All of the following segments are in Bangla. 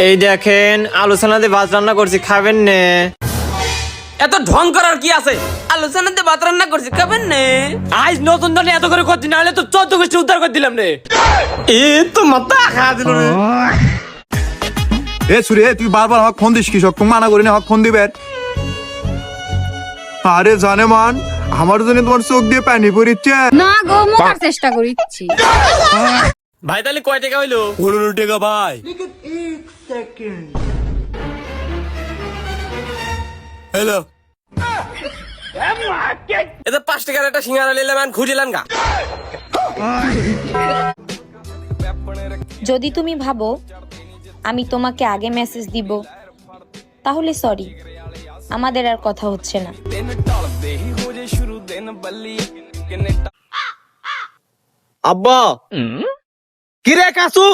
এই দেখেন আলোচনা দিয়ে ভাত রান্না করছি, খাবেন নে? এত ঢং করার কি আছে? আলোচনাতে ভাত রান্না করছি, খাবেন নে? আজ নতুন ধরনের এত করে করছি, নাহলে তো 14 গোষ্ঠী উদ্ধার করে দিলাম রে। এ তো মাথা খা দিল রে। এ সুরে তুই বারবার হক ফোন দিস, কৃষক তুমি মানা করি না হক ফোন দিবেন। আরে জানে মান আমার জন্য তোমার চোখ দিয়ে পানি পড়িচ্ছে না গো, মোটার চেষ্টা করিচ্ছি। ভাই তাহলে কয় টাকা হইলো? 15 টাকা ভাই। হ্যালো এত 5 টাকার একটা সিঙ্গারা নিলাম আর খুঁজিলাম গা। যদি তুমি ভাবো আমি তোমাকে আগে মেসেজ দিব, তাহলে সরি, আমাদের আর কথা হচ্ছে না। আব্বা কি রে কাসু,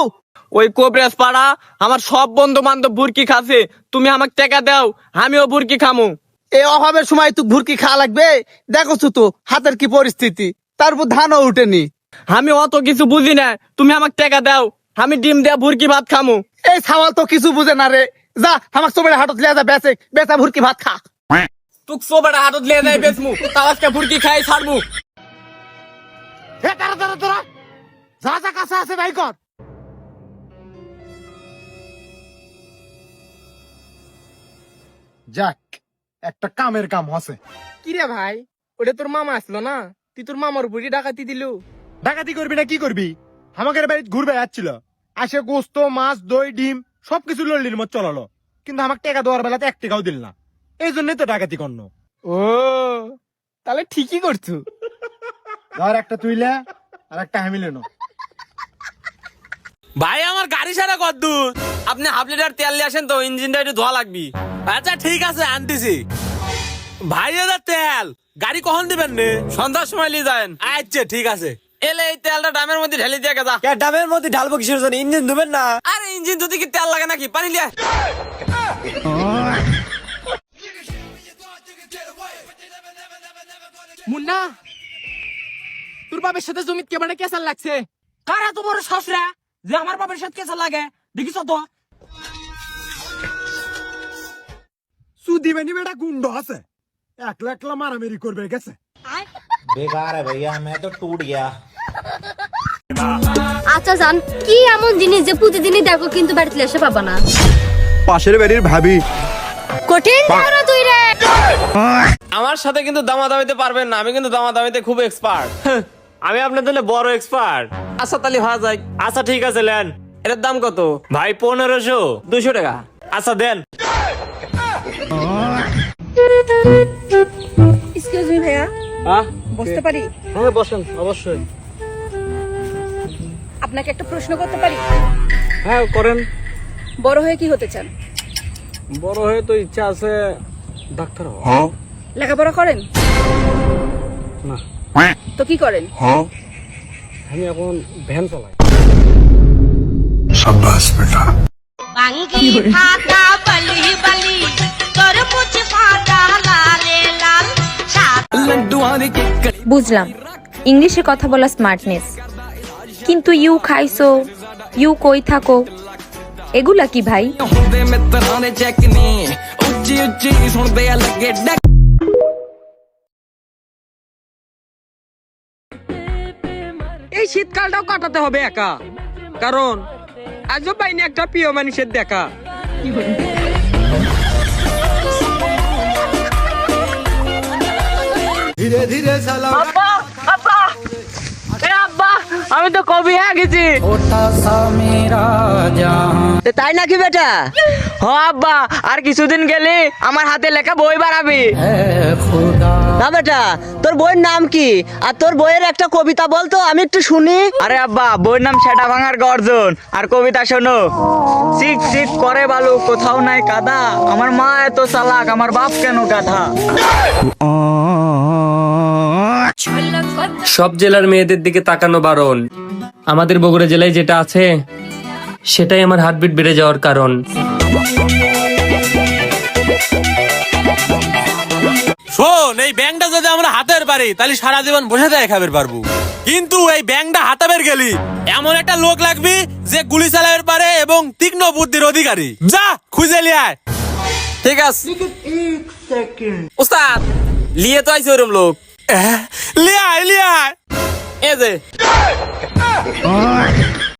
ওই কোবরাস পাড়া আমার সব বন্ধু বান্ধব বুরকি খাচ্ছে, তুমি আমাকে টাকা দাও, আমিও বুরকি খামু। এই অভাবের সময় তুই ভুরকি খাওয়া লাগবে? দেখো তো হাতের কি পরিস্থিতি, তার উপর ধানও উঠেনি। আমি অত কিছু বুঝি না, তুমি আমাকে টাকা দাও, আমি ডিম দেয়া বুরকি ভাত খামু। এই সাওয়াল তো কিছু বুঝে না রে, যা আমার সোবের হাটত লিয়া যা, বেচে বেচা ভুরকি ভাত খা। তুক সোবেটা হাতত লিয়ে যাই বেচমু, তাও আজকে বুরকি খাই ছাড়মু। হে তারা তারা তারা যা যা কাছে আছে ভাই কর। যাক, একটা কামের কাম হসে। কি রে ভাই, ওটা তোর মামা আসলো না? তুই তোর মামার বুড়ি ডাকাতি দিলু? ডাকাতি করবি না কি করবি? আমাদের বাড়ি ঘুরবে যাচ্ছিল, আসে গোস্ত মাছ দই ডিম সবকিছু লড়লির মত চলালো, কিন্তু আমাকে টাকা দেওয়ার বেলাতে 1 টাকাও দিল না। এই জন্যই তো ডাকাতি করলো। ও তাহলে ঠিকই করছো। ধর একটা তুইলে আর একটা হামিলে নো। ভাই আমার গাড়ি সারা কদ্দুর, আপনি হাফ লিটার তেল নিয়ে আসেন তো, ইঞ্জিনটা একটু ধোয়া লাগবি। আচ্ছা ঠিক আছে আনতেছি। ভাই দাদা তেল গাড়ি কখন দিবেন নে? সন্ধ্যার সময় নিয়ে যাবেন। আচ্ছা ঠিক আছে। এলে এই তেলটা ড্রামের মধ্যে ঢেলে দিয়ে গেছা। ড্রামের মধ্যে ঢালবো কিসের জন্য? ইঞ্জিন ধুবেন না? আরে ইঞ্জিন ধুতে কি তেল লাগে নাকি? পানি লিয়া। মুন্না, তোর বাপের সাথে জমিত কেমন কেসাল লাগছে? কারা তো বড় সসরা যে আমার বাপের সাথে কেসাল লাগে? দেখিস তো সুদিবেনি বেটা গুন্ড আছে, একলা একলা মারামারি করবে গেছে। बेकार है भैया, मैं तो टूट गया। আচ্ছা জান, কি এমন জিনিস যে প্রতিদিনই দেখো কিন্তু বাড়িতে এসে পাবা না? পাশের বাড়ির ভাবি। কঠিন ধারণা তুই রে। আমার সাথে কিন্তু দামাদামিতে পারবেন না, আমি কিন্তু দামাদামিতে খুব এক্সপার্ট। আমি আপনার জন্য বড় এক্সপার্ট। আচ্ছা তাহলে ভাড়া যাই। আচ্ছা ঠিক আছে লেন। এটার দাম কত ভাই? 1500। 200 টাকা। আচ্ছা দেন। এক্সকিউজ মি ভাইয়া, হ্যাঁ বসতে পারি? হ্যাঁ বসেন, অবশ্যই। আপনাকে একটা প্রশ্ন করতে পারি? হ্যাঁ করেন। বড় হয়ে কি হতে চান? বড় হয়ে তো ইচ্ছা আছে ডাক্তার হওয়া। লেখাপড়া করেন না। তো কি করেন? আমি এখন ভ্যান চালাই। शाबाश बेटा। বাঙ্গি ফাটা বলি বলি তোর মুছ ফাটা লালে লাল বুঝলাম ইংলিশে কথা বলা স্মার্টনেস, কিন্তু ইউ খাইছো, ইউ কই থাকো, এগুলা কি ভাই? এই শীতকালটাও কাটাতে হবে একা, কারণ আজও পাইনি একটা প্রিয় মানুষের দেখা। ধীরে ধীরে চালাও। আমি তো কবি হয়ে গেছি। তাই নাকি বেটা? হ আব্বা, আর কিছুদিন গেলে আমার হাতে লেখা বই বাড়াবি। না বেটা, তোর বইয়ের নাম কি? আর তোর বইয়ের একটা কবিতা বলতো, আমি একটু শুনি। আরে আব্বা, বইয়ের নাম সেটা ভাঙার গর্জন, আর কবিতা শোনো। চিক চিক করে বালু, কোথাও নাই কাদা, আমার মা এত চালাক, আমার বাপ কেন গাধা। সব জেলার মেয়েদের দিকে তাকানো বারণ, আমাদের বগুড়া জেলায় যেটা আছে সেটাই আমার হার্টবিট বেড়ে যাওয়ার কারণ। শোন, এই ব্যাংকটা যদি আমরা হাতের পারি তাহলে সারা জীবন বসে থেকে খাবার পারবো, কিন্তু এই ব্যাংকটা হাতাবের গেলি এমন একটা লোক লাগবি যে গুলি চালাবের পারে এবং তীক্ষ্ণ বুদ্ধির অধিকারী। যা খুঁজে লিয়ে আয়। ঠিক আছে উস্তাদ, লিয়ে তো আইছে ওরম লোক। লিয়ে আয়, লিয়ে আয়। এ যে